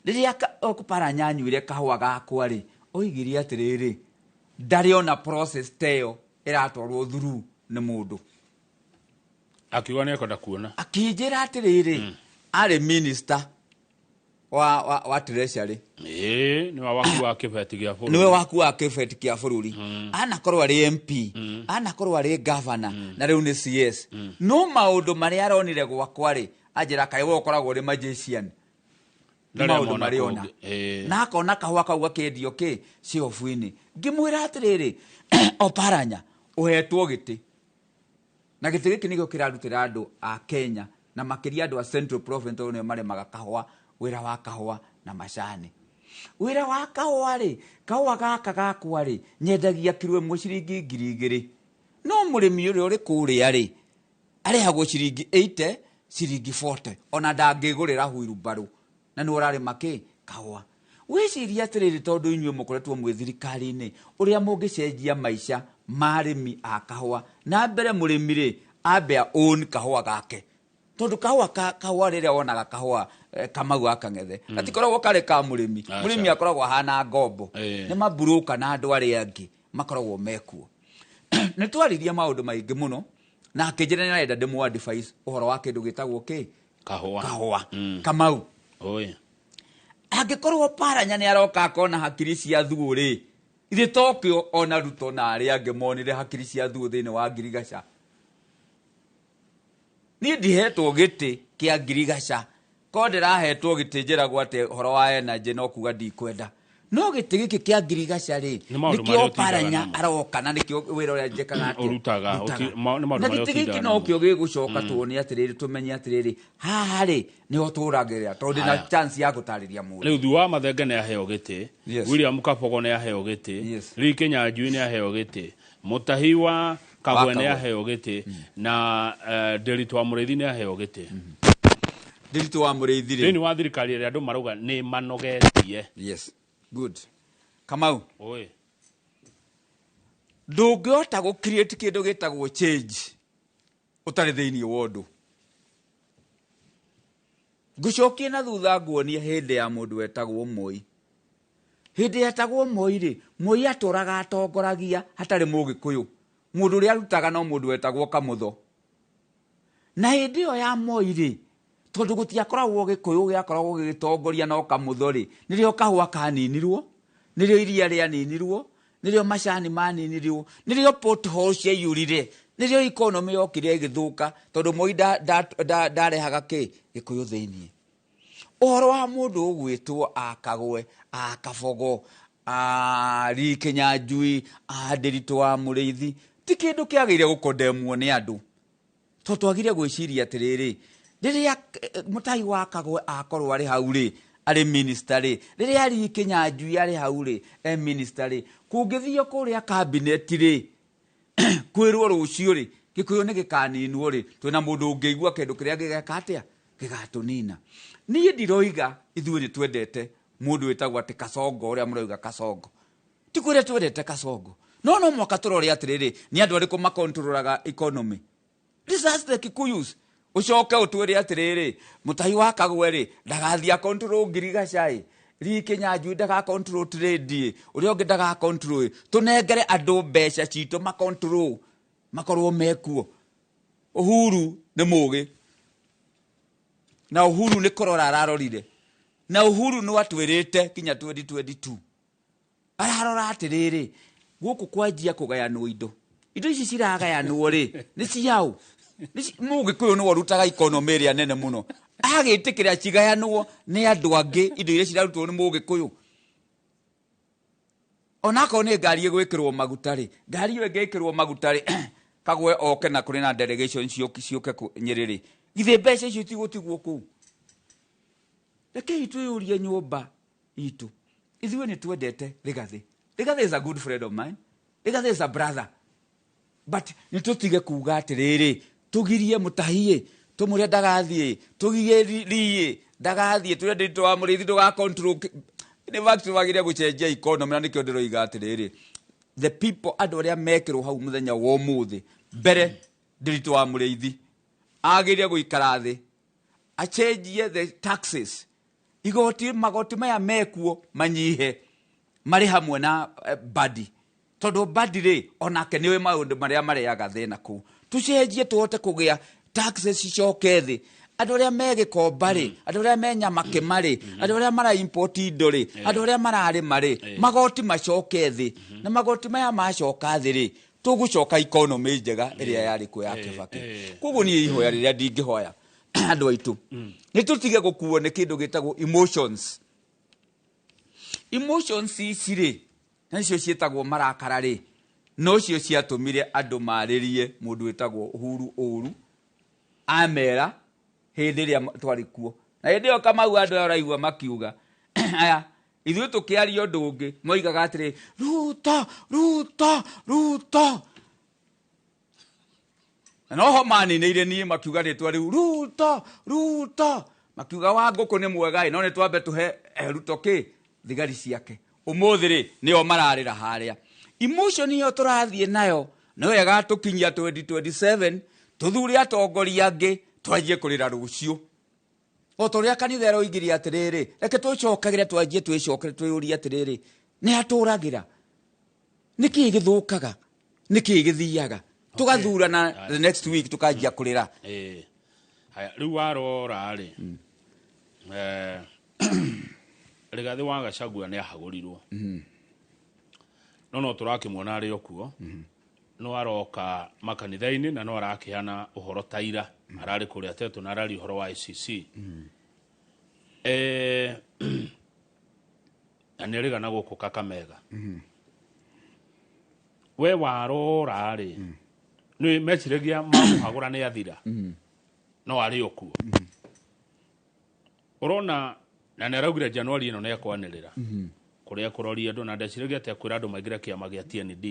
riria Oparanya anyuire kahua gakwa ri oigiri atiriri ndari ona process teo iratwarwo through ni mundu akiuga ni akwenda kuona akijira atiriri ari minister wa treasury ni waku wa kibeti gia bururi niwe waku wa kibeti kia bururi anakorwo ari MP anakorwo ari governor na riu ni CS no maundu mari aronire gwakwa ri ajira kai we ukoragwo ri magician maundu mari ona na akona kahua kau gakendio ki ciofuini ngimwira atiriri Oparanya uhetwo giti na giti giki nigio kirarutira andu a Kenya na makiria andu a Central Province one mari magakahwa wira wa kahwa na macani wira wa kahwa ri kahwa gaka gakwa ri nyendagia kilo imwe ciringi 2,000 no murimi uri uri kuria ri ari hago ciringi 80 ciringi 40 ona ndangigurira huiru baru na ni urari maki kahwa wiciria atiriri tondu inyuĩ mukoretwo mwi thirikari-ini uria mungicenjia maisha marimi a kahwa na mbere murimi ri ambe own kahwa gake tondu kahwa riria wonaga kahwa Kamau akang'ethe atikoragwo kare ka murimi akoragwo hana ngombo ni mabroka na andu ari angi makoragwo mekuo ni twariria maundu maingi muno na akijira ni arenda ndimo advice uhoro wa kindu gitagwo ki kahwa Kamau oi angikorwo Oparanya ni aroka akona hakiri cia Thuo ri ithe Tokyo ona Ruto na ari angi monire hakiri cia Thuo thini wa Ngirigaca ni ndihetwo giti kia Ngirigaca ko ndirahetwo giti njiragwo ati horo wa energy no kuga ndikwenda no giti giki kia Ngirigaca ri nikio Oparanya aroka na nikio wira uria njekaga ati urutaga ni maundu maria giti giki no kio gigucoka tuone atiriri tumenye atiriri haha ri ni oturagirira tondu na chance ya gutariria mundu riu Thuo wa Mathenge ni aheo giti William Kabogo ni aheo giti Rikenya Njui ni aheo giti Mutahi wa Kagwe ni aheo giti na Ndereti wa Mũrĩithi ni aheo giti Ndereti wa Mũrĩithi ri ni wa thirikari ria andu maruga ni manogetie yes good Kamau oi ndungihota gu create kindu gitagwo change utari thiini wondu ngucokie na thutha nguonie hindi ya mundu wetagwo Moi hindi yetagwo Moi ri Moi aturaga atongoragia hatari Mugikuyu mundu ria rutaga no mundu wetagwo Kamutho na hindi yo ya Moi ri tondu gutiakoragwo Gikuyu giakoragwo gigitongoria no Kamutho ri nirio kahua kaninirwo nirio iria ria ninirwo nirio macani maninirwo nirio potholes cia yurire nirio economy yokire igithuka tondu Moi ndarehaga ki Gikuyu thiini uhoro wa mundu ugwitwo Akagwe Akabogo Rikenya Njui Ndereti wa Mũrĩithi ti kindu kiagire gukondemwo ni andu to twagire gwiciria atiriri riria Mutahi wa Akagwe akorwo ari hau ri ari minister ri riria Rikenya Njui ari hau ri minister ri kungithio kuria cabinet ri kwirwo rucio ri Gikuyu ni gikaninwo ri twina mundu ungeigua kindu kiria gigeka atia gigatunina ni ndiroiga ithuĩ ni twendete mundu wetagwo ati Kasongo uria murauga Kasongo ti kwire twendete Kasongo no mwaka turore atiriri ni andu ariku makontrolaga economy research the Kikuyus ucoke utwire atiriri Mutahi wa Kagwe ri ndagathia control Ngirigaca Rikenya Njui ndaga control trade uria ungi ndaga control tunengere andu mbeca citu ma control makorwo mekuo Uhuru ni mugi na Uhuru ni korora ararorire na Uhuru no atwirite kinya 2022 ararora atiriri guku kwanjia kugayanwo indo indo ici ciragayanwo ri ni ciao Mũgĩkũyũ nĩwe ũrutaga economy ĩrĩa nene mũno agĩtĩkĩra cigayanwo nĩ andũ angĩ indo iria cirarutwo nĩ Mũgĩkũyũ onako nĩ ngari ĩgwĩkĩrwo maguta rĩ ngari ĩyo ĩngĩkĩrwo maguta rĩ Kagwe oke na kũrĩ na delegation ciũke Nyĩrĩ rĩ githĩ mbeca icio itigũtigwo kũu rekei twĩyũrie nyũmba itũ ithuĩ nĩ twendete Rigathĩ is a good friend of mine Rigathĩ is a brother but nĩ tũtige kuuga atĩrĩrĩ tũgirie Mũtahi tũmũrĩa ndagathiĩ tũgirie Rii ndagathiĩ tũrĩa Nderitu wa Mũrĩithi ndũga control nĩ fact wagĩrĩire gũcenjia economy na nĩkĩo ndĩroiga atĩrĩrĩ the people andũ arĩa mekĩrwo hau mũthenya wa ũmũthĩ mbere Nderitu wa Mũrĩithi agĩrĩire gũikara thĩ achenjie the taxes magoti maya mekuo manyihe marĩ hamwe na badi tondũ badi rĩ onake nĩwe maũndũ marĩa mareaga thĩna kũu tucenjie tũhote kũgĩa taxes cicoke thĩ andũ arĩa megĩkomba rĩ andũ arĩa menyamakema rĩ andũ arĩa mara import indo rĩ andũ arĩa mararĩma rĩ magoti macoke thĩ na magoti maya macoka thĩ rĩ tũgũcoka economy njega ĩrĩa yarĩ kuo ya Kibaki koguo niĩ ihoya rĩrĩa ndingĩhoya andũ aitũ nĩ tũtige gũkuo nĩ kĩndũ gĩtagwo emotions ici rĩ na icio ciĩtagwo marakara rĩ no cio ciatũmire andũ marĩrie mũndũ wĩtagwo Uhuru ũru amera hĩndĩ ĩrĩa twarĩ kuo na hĩndĩ ĩyo Kamau andũ araigua makiuga aya ithuĩ tũkĩaria ũndũ ũngĩ moigaga atĩrĩ Ruto noho maninĩire niĩ makiuga rĩtwa rĩu Ruto makiuga Wanguku nĩ mwega no nĩ twambe tũhe Ruto thigari ciake ũmũthĩ rĩ nĩo mararĩra harĩa emotion ĩyo tũrathiĩ nayo no wega tũkinyia 2027 tũthure atongoria angĩ twanjie kũrĩra rũciũ o tũrĩa kanitha roigire atĩrĩrĩ reke twĩcokagĩre twanjie twĩcokere twĩyũrie atĩrĩrĩ nĩ atũragĩra nĩkĩ gĩthũkaga nĩkĩ gĩthiaga tũgathurana the next week tũkanjia kũrĩra haya rĩu warora rĩ Rigathĩ wa Gachagua nĩ ahagũrirwo no tũrakĩmuona arĩ okuo no aroka makanitha-inĩ na no arakĩhana ũhoro ta ira ararĩ kũrĩa Tetu na arari ũhoro wa ICC na nĩ rĩgana gũkũ Kakamega we warora rĩ nĩ meciragia mamũhagũra nĩ athira no arĩ okuo ũrona na nĩ araugire Januari ĩno nĩ ekwanĩrĩra kũrĩa kũroria andũ na ndeciragia atĩ akwĩra andũ maingĩre kĩama gĩa TND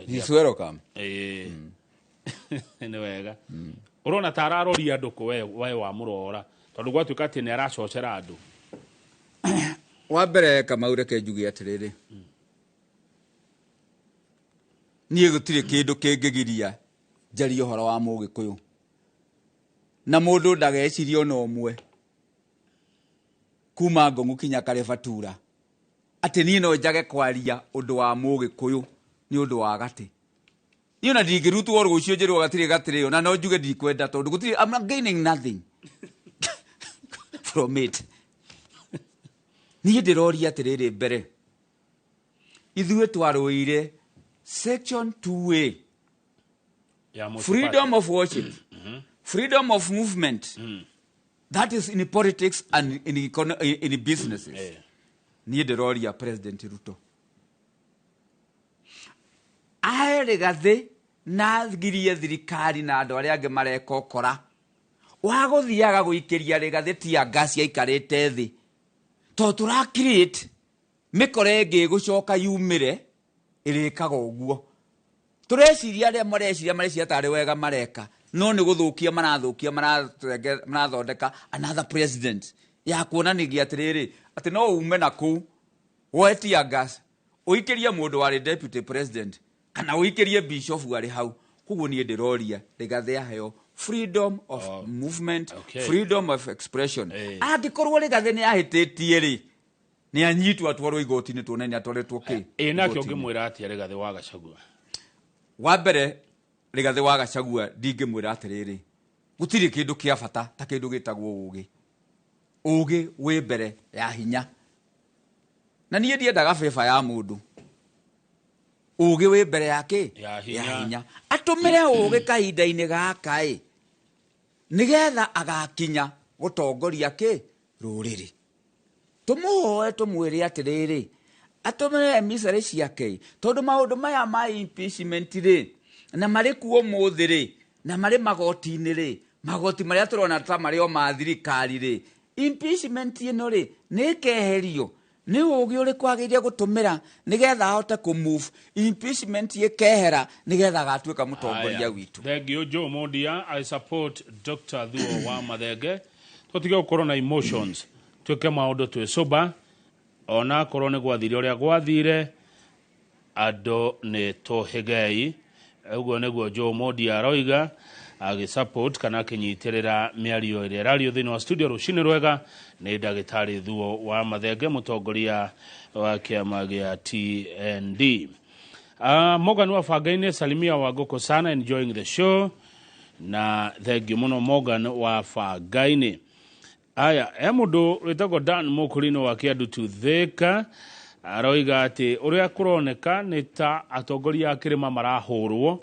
he's welcome nĩ wega ũrona ta araroria andũ we wa mũrora tondũ gwatuĩka atĩ nĩ aracocera andũ wa mbere Kamau reke njuge atĩrĩrĩ niĩ gũtirĩ kĩndũ kĩngĩgiria njarie ũhoro wa Mũgĩkũyũ na mũndũ ndagecirie ona ũmwe kuma Ngong'u kinya Karebatura atĩ niĩ no njage kwaria ũndũ wa Mũgĩkũyũ nĩ ũndũ wa gatĩ niĩ ona ndingĩrutwo rũciũ njĩrwo gatirĩ ona no njuge ndikwenda tondũ gũtirĩ I'm gaining nothing from it niĩ ndĩroria atĩrĩrĩ mbere ithuĩ twarũire section 2A freedom of worship freedom of movement that is in politics and in businesses niĩ ndĩroria President Ruto ahe Rigathĩ na girie thirikari na andũ arĩa angĩ mareka ũkora wagũthiaga gũikĩria Rigathĩ tia ngasi aikarĩte thĩ to tũra create mĩkore ĩngĩ gũcoka yumĩre ĩrĩkaga ũguo tũreciria arĩa mareciria tarĩ wega mareka no nĩ gũthũkia marathondeka another president ya kuonanagia atĩrĩrĩ atĩ no ume na kũu woe tia ngasi ũikĩrie mũndũ warĩ deputy president kana ũikĩrie bishop arĩ hau koguo niĩ ndĩroria Rigathĩ aheo freedom of movement freedom of expression angĩkorwo Rigathĩ nĩ ahĩtĩtie rĩ nĩ anyitwo atwarwo igoti-inĩ tuone nĩ atwaretwo kĩ nakĩo ngĩmwĩra atĩa Rigathĩ wa Gachagua wa mbere Rigathĩ wa Gachagua ndingĩmwĩra atĩrĩrĩ gũtirĩ kĩndũ kĩa bata ta kĩndũ gĩtagwo ũgĩ wĩ mbere ya hinya na niĩ ndiendaga beba ya mũndũ ũgĩ wĩ mbere yake ya hinya atũmĩre ũgĩ kahinda-inĩ gaka nĩgetha agakinya gũtongoria rũrĩrĩ. Tũmũhoe tũmwĩre atĩrĩrĩ atũmĩre emissaries ciake tondũ maũndũ maya ma impeachment na marĩ kuo mũthĩ na marĩ magoti-inĩ magoti marĩa tũrona ta marĩ o ma thirikari impeachment ĩno nĩ ĩkeherio. Nĩ ũgĩ ũrĩkũ agĩrĩire gũtũmĩra nĩgetha ahote kũmove impeachment ĩkehera nĩgetha agatuĩka mũtongoria witũ. Thengio Joe Mondia, I support Dr.Thuo wa Mathenge. Tũtige gũkorwo na emotions, tuĩke maũndũ twĩ sober, ona korwo nĩ gwathire ũrĩa gwathire andũ nĩ tũhĩgei. Ũguo nĩguo Joe Mondia aroiga agĩsupport kana akĩnyitĩrĩra mĩario ĩrĩa ĩrario thĩinĩ wa studio rũcinĩ rwega nĩ Ndagĩtarĩ Thuo wa Mathenge, mũtongoria wa kĩama gĩa TND. Morgan wa Bangainĩ, salimia Wanguku sana, enjoying the show. Na thengiũ mũno Morgan wa Bangainĩ. Aya, mũndũ wĩtagwo Dan Mũkũrinũ wa Kĩandutu Thĩka aroiga atĩ ũrĩa kũroneka nĩ ta atongoria a Kĩrĩma marahũrwo,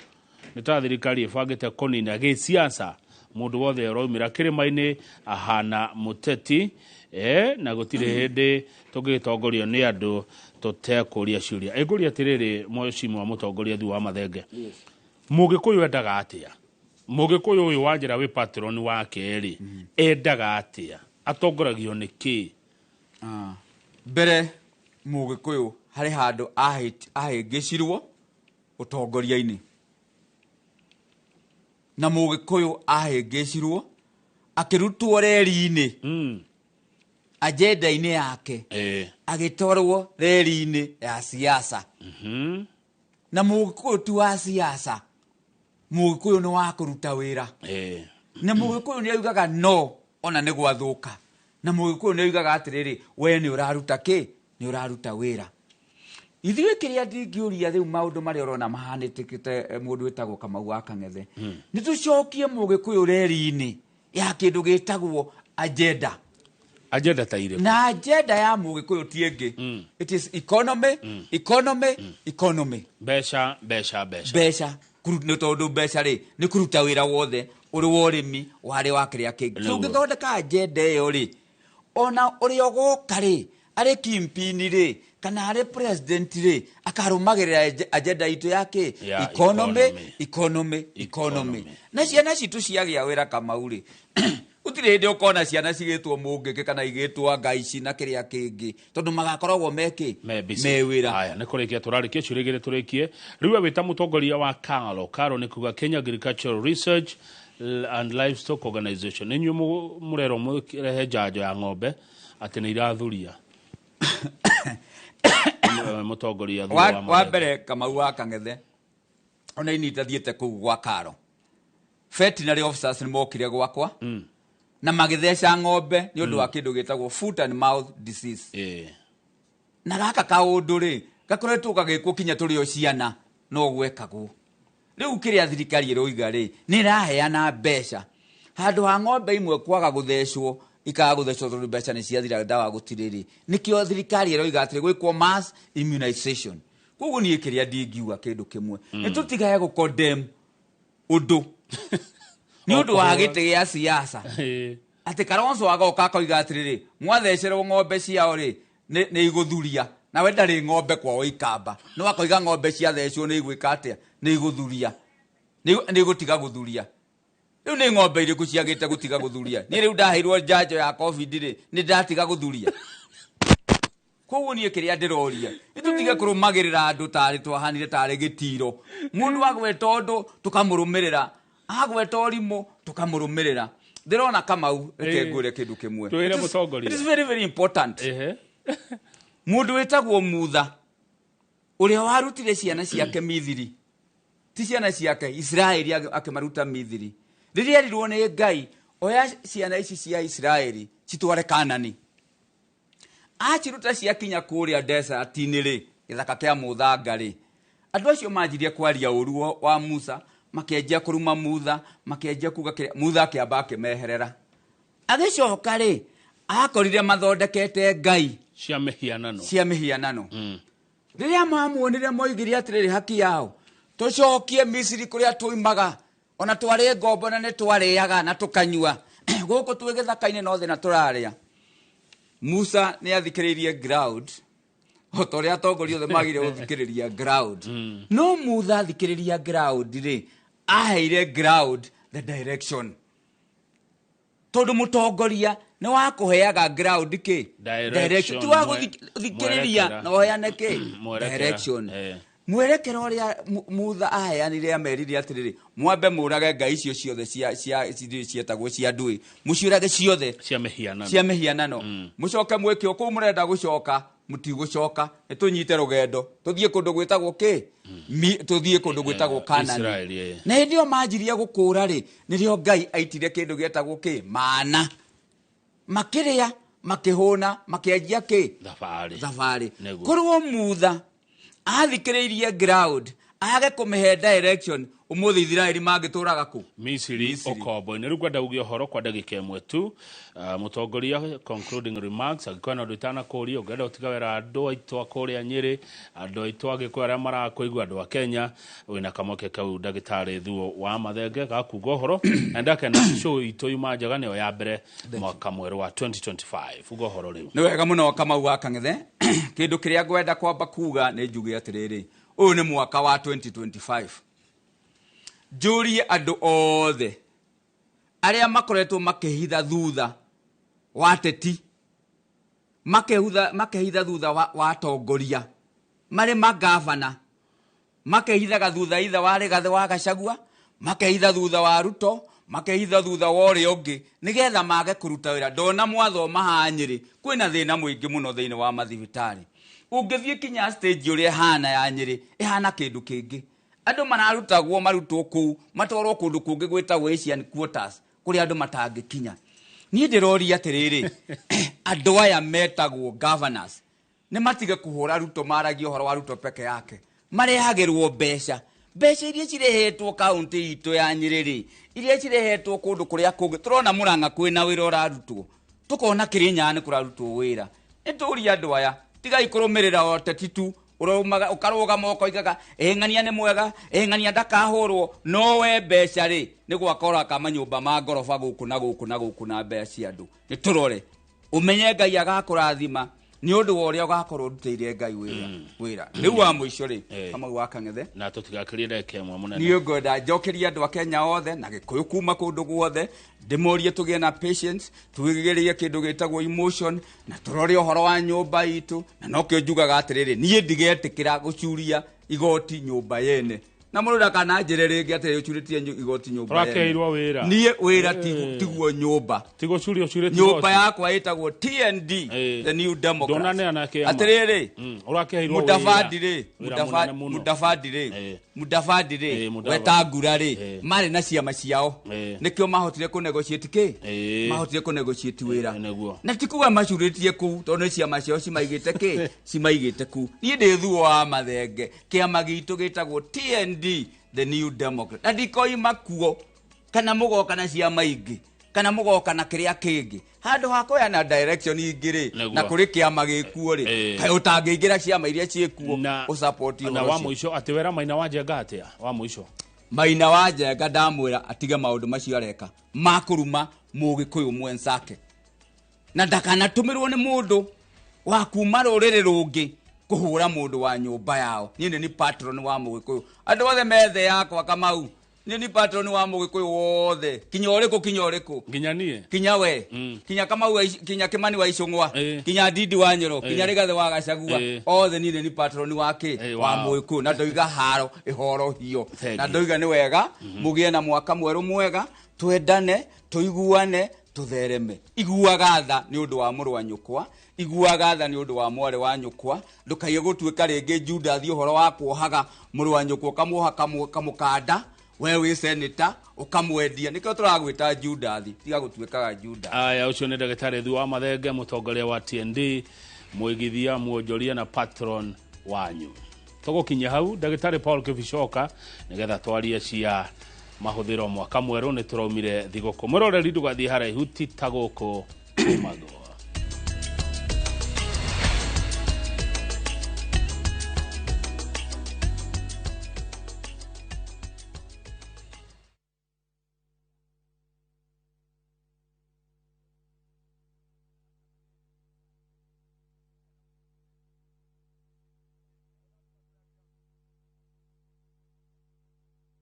nĩ ta thirikari ĩbangĩte kũnina gĩsiasa mũndũ wothe ũraumĩra Kĩrĩma-inĩ ahana Mũteti, na gũtirĩ hĩndĩ tũngĩtongorio nĩ andũ tũtekũria ciũria. Ngũria atĩrĩrĩ Mheshimiwa mũtongoria Thuo wa Mathenge, Mũgĩkũyũ endaga atĩa? Mũgĩkũyũ ũyũ wanjĩra wĩ patron wake endaga atĩa? Atongoragio nĩ kĩ? Mbere Mũgĩkũyũ harĩ handũ ahĩngĩcirwo ũtongoria-inĩ, na Mũgĩkũyũ ahĩngĩcirwo akĩrutwo reri-inĩ agenda-inĩ yake agĩtwarwo reri-inĩ ya siasa. Na Mũgĩkũyũ ti wa siasa, Mũgĩkũyũ nĩ wa kũruta wĩra. Na Mũgĩkũyũ nĩ augaga no ona nĩ gwathũka, na Mũgĩkũyũ nĩ augaga atĩrĩrĩ we nĩ ũraruta nĩ ũraruta wĩra. Ithuĩ kĩrĩa ndingĩũria rĩu maũndũ marĩa ũrona mahanĩtĩkĩte mũndũ wĩtagwo Kamau wa Kang'ethe, nĩ tũcokie Mũgĩkũyũ reri-inĩ ya kĩndũ gĩtagwo agenda. Agenda ta irĩ. Na agenda ya Mũgĩkũyũ ti ĩngĩ. It is economy. Mbeca. Nĩ tondũ mbeca nĩ kũruta wĩra wothe ũrĩ wa ũrĩmi warĩ wa kĩrĩa kĩngĩ. Tũngĩthondeka agenda ĩyo ona ũrĩa ũgũka arĩ kingpin kana arĩ president akarũmagĩrĩra agenda itũ yake economy. Na ciana citũ ciagĩa wĩra Kamau gũtirĩ hĩndĩ ũkona ciana cigĩtwo Mũngĩkĩ kana igĩtwo Ngaici na kĩrĩa kĩngĩ tondũ magakoragwo me wĩra. Haya, nĩ kũrĩkia tũrarĩkia ciũrĩgĩrĩ tũrĩkie. Rĩu wĩta mũtongoria wa Karo nĩ kuga Kenya Agricultural Research and Livestock Organization, nĩ inyuĩ mũrero mũrehe njanjo ya ng'ombe atĩ nĩ irathuria mũtongoria Thuo wa Mathenge. Wa mbere Kamau wa Kang'ethe ona ini itathiĩte kũu gwa Karo, veterinary officers nĩ mokire gwakwa na magĩtheca ng'ombe nĩ ũndũ wa kĩndũ gĩtagwo foot and mouth disease. Na gaka kaũndũ gakoretwo gagĩkwo kinya tũrĩ o ciana no gwekagwo. Rĩu kĩrĩa thirikari ĩroiga nĩ ĩraheana mbeca handũ ha ng'ombe imwe kwaga gũthecwo ikaga gũthecwo tondũ mbeca nĩ ciathira ndawa gũtirĩ nĩkĩo thirikari ĩroiga atĩ gwĩkwo mass immunization. Koguo niĩ kĩrĩa ndingiuga kĩndũ kĩmwe nĩ tũtigae gũcondemn ũndũ nĩ ũndũ wa gĩtĩ gĩa siasa atĩ Kalonzo agoka akoiga atĩrĩrĩ mwathecerwo ng'ombe ciao nĩ igũthuria na we ndarĩ ng'ombe kwao ikamba no akoiga ng'ombe ciathecwo nĩ igwĩka atĩa nĩ igũthuria nĩ igũtiga gũthuria. Rĩu nĩ ng'ombe irĩkũ ciagĩte gũtiga gũthuria? Niĩ rĩu ndaheirwo njanjo ya COVID nĩ ndatiga gũthuria. Koguo niĩ kĩrĩa ndĩroria nĩ tũtige kũrũmagĩrĩra andũ tarĩ twahanire tarĩ gĩtiro. Mũndũ agweta ũndũ tũkamũrũmĩrĩra, agweta ũrimũ tũkamũrũmĩrĩra. Ndĩrona Kamau ngũre kĩndũ kĩmwe. It is very very important. Mũndũ wĩtagwo Mutha ũrĩa warutire ciana ciake Mithiri, ti ciana ciake Israeli akĩmaruta Mithiri. Rĩrĩa erirwo nĩ Ngai oya ciana ici cia Israeli citware Kanani, aciruta ciakinya kũrĩa desert-inĩ gĩthaka kĩa mũthanga andũ acio manjirie kwaria ũru wa Musa, makĩanjia kũruma Mutha, makĩanjia kuga kĩrĩa Mutha akĩamba akĩmeherera. Agĩcoka akorire mathondekete ngai cia mĩhianano riria mamuonire moigire atiriri haki yao tucokie Misiri kuria tuimaga ona twari ngombo na ni twariaga na tukanyua guku twi githaka-ini no thina turaria. Musa ni athikiririe ground otoria atongoria othe magire guthikiriria ground no Musa athikiriria ground ri aheire ground the direction tondu mutongoria ni wa kuheaga ground ki direction tu wa guthikiriria na oheane ki direction mwerekero uria Musa aheanire amerire atiriri mwambe murage ngai icio ciothe cietagwo cia ndui muciurage ciothe cia mehianano mucoke mwikio ku murenda gucoka mutigucoka nitunyite rugendo tuthie kundu gwitagwo ki tuthie kundu gwitagwo Kanani na ndio majiria gukura ri nirio ngai aitire kindu gietagwo ki mana makiria makihuna makiajia ki thabari kurwo Musa athikiririe ground age kumehe direction umuthi Israeli mangituraga ku Misiri okombo ni rugwa ndaugio horo kwa ndagika imwe tu mutongoria concluding remarks agikwana ndutana kuri ogenda utigawera andu aitu akuria Nyeri andu aitu agikwara mara kuigwa andu a Kenya wina kamoke kau Dr. Thuo wa Mathenge gakuga horo endake na show itu yumajaga ne ya mbere mwaka mweru wa 2025 ugo horo riu ni wega muno Kamau wa Kang'ethe kindu kiria ngwenda kwamba kuga ni njuge atiriri uyu ni mwaka wa 2025 jurie andu othe aria makoretwo makehitha thutha wa teti makehitha thutha wa tongoria mari magavana makehitha thutha itha wa Rigathi wa Gachagua makehitha thutha wa Ruto makehitha thutha wa uri ungi nigetha mage kuruta wira ndona mwathoma ha Nyeri kwina thina muingi muno thiini wa mathibitari ungithie kinya stage uria hana ya Nyeri ihana kindu kingi andu mararutagwo marutwo ku matwarwo kundu kungi gwitagwo Asian quarters kuri andu matangikinya ni ndirori atiriri andu aya metagwo governors ni matige kuhura Ruto maragio horo wa Ruto peke yake marehagirwo mbeca iria cirehetwo county itu ya Nyeri iria cirehetwo kundu kuria kungi turona Murang'a kwina wira urarutwo tukona Kĩrĩma ni kurarutwo wira nituri andu aya tiga ikurumirira oteti tu uromaga ukaroga moko igaga ng'ania ni mwega ng'ania ndakahurwo no we mbeca ri ni gwakora kama nyumba ma ngorofa guku na mbeca cia andu ni turore umenye ngai agakurathima ni undu woria ugakorwo rutire ngai wira riu wa muico ri Kamau wa Kang'ethe na tutigakirie ndeke mwe munene ni ngoda njokeria andu a Kenya othe na Gikuyu kuma kundu guothe ndimorie tugie na patience tugigerie kindu gitagwo emotion na turore uhoro wa nyumba itu na nokio njugaga atiriri nie ndigetikira gucuria igoti nyumba yene na muruda kana njirere ngi atiri ucuritie igoti nyumba yene rakeirwo wira nie wira tiguo nyumba tigo curio curite nyumba yakwa itagwo TND the New Democrats atiriri urakeirwo mudavadire wetangurari mari na ciama ciao nikio mahotire ku negotiate mahotire ku negotiate wira na tikuwa macuritie ku tondu ciama ciao cimaigite ku nie ndi Thuo wa Mathenge kiama gitu gitagwo TND the New Democrat na ndikoima kuo kana mugoka na ciama ingi kana mugoka na kiria kingi handu hakoya na direction ingiri na kuri kiama gikuo ri kai utangiingira ciama iria ciekuo o support yo na wa muico atiwera Maina wa Njenga atia wa muico Maina wa Njenga ndamwira atige maundu macio areka makuruma mugikuyu mwensake na ndakana tumirwo ni mundu wa kuma ruriri rungi kuhura mundu wa nyumba yao ni patron wa mugikuyu andu othe methe yakwa Kamau ni patron wa mugikuyu wothe kinya uriku kinya we kinya Kamau kinya Kimani wa Icung'wa kinya Ndindi wa Nyoro kinya Rigathi wa Gachagua othe ni patron wake wa mugikuyu na ndoiga haro ihoro hiyo na ndoiga ni wega mugie na mwaka mweru mwega twendane tuiguane tuthereme iguaga tha ni undu wa muru wa nyukwa iguaga tha ni undu wa mware wa nyukwa ndukaye gutuika ringi Judathi uhoro wa kuohaga muru wa nyukwa kamuoha kamukanda we wi senator ukamwendia nikyo turagwita Judathi tiga gutuikaga Judathi aya ucio ni Dr. Thuo wa Mathenge mutongoria wa TND muigithia muonjoria na patron wanyu tugukinya hau Dr. Paul Kibicoka nigetha twarie cia mahuthiro mwaka mweru ni turaumire thigoko muroreri ndugathie haraihu ti taguko kumago